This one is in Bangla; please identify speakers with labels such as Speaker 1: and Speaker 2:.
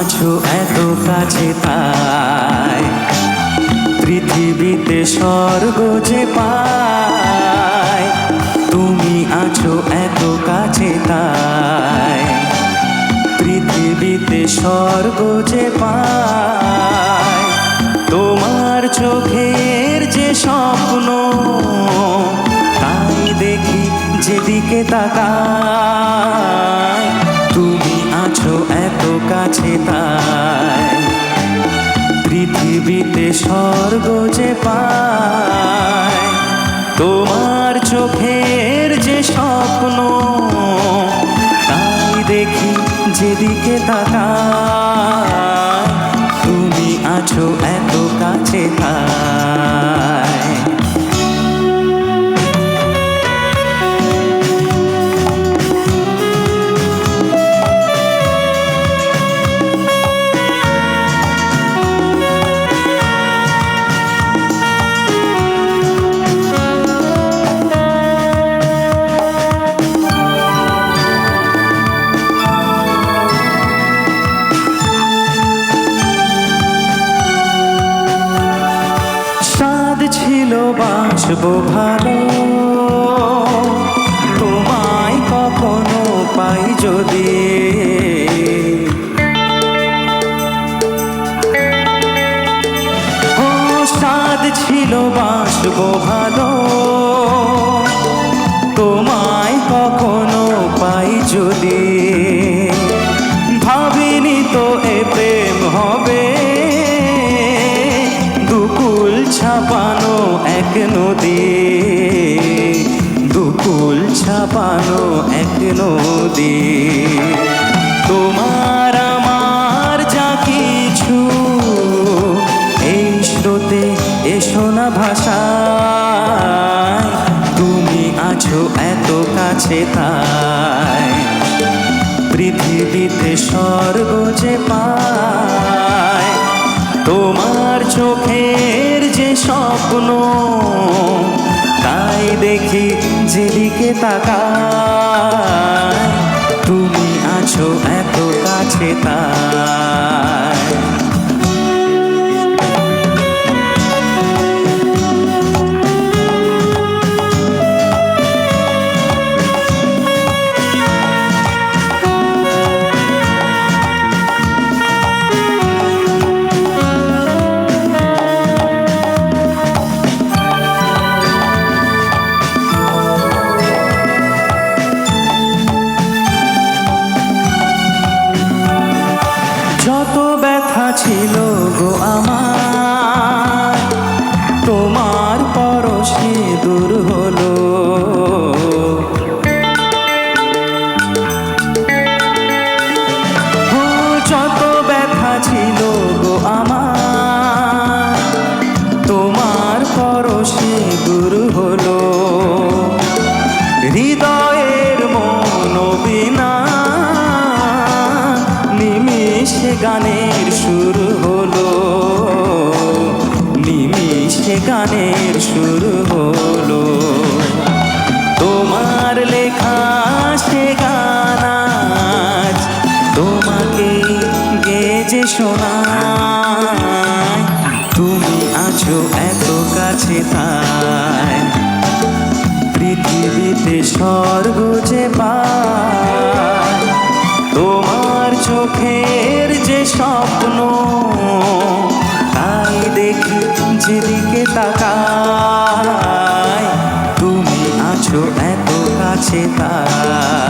Speaker 1: আছো এত কাছে তাই পৃথিবীতে স্বর্গ যে পাই। তুমি আছো এত কাছে তাই পৃথিবীতে স্বর্গ যে পাই। তোমার চোখের যে স্বপ্ন তাই দেখি যেদিকে তাকাই। তুমি আছো এত কাছে তাই পৃথিবীতে স্বর্গ যে পাই। তোমার চোখের যে স্বপ্ন তাই দেখি যেদিকে তাকাই। তুমি আছো এত কাছে তাই। ছিল বাঁচবো ভালো তোমায় কখনো পাই যদি। ও সাদ ছিল বাঁচবো ভালো তোমায় কখনো পাই যদি। ভাবিনি তো এ প্রেম হবে দুকুল ছাপানো এক নদী, দুকুল ছাপানো এক নদী। তোমার আমার যা কিছু এই স্রোতে এসো না ভাষায়। তুমি আছো এত কাছে তাই পৃথিবীতে স্বর্গ যে পাই। তোমার চোখের যে স্বপ্ন তাই দেখি যেদিকে তাকাই। তুমি আছো এত কাছে তাই। যত ব্যথা ছিল গো আমার তোমার পরশে দূর হলো। ও যত ব্যথা ছিল গো আমার তোমার পরশে দূর হলো। হৃদয়ের মনোবিনা নিমিষে গানের সুর হলো, নিমিষে গানের সুর হলো। তোমার লেখা সে গান আজ তোমাকে গেয়ে শোনায়। তুমি আছো এত কাছে তাই পৃথিবীতে স্বর্গ যে পাই। তোমার চোখের যে স্বপ্ন তাই দেখি যেদিকে তাকাই। তুমি আছো এত কাছে তাই।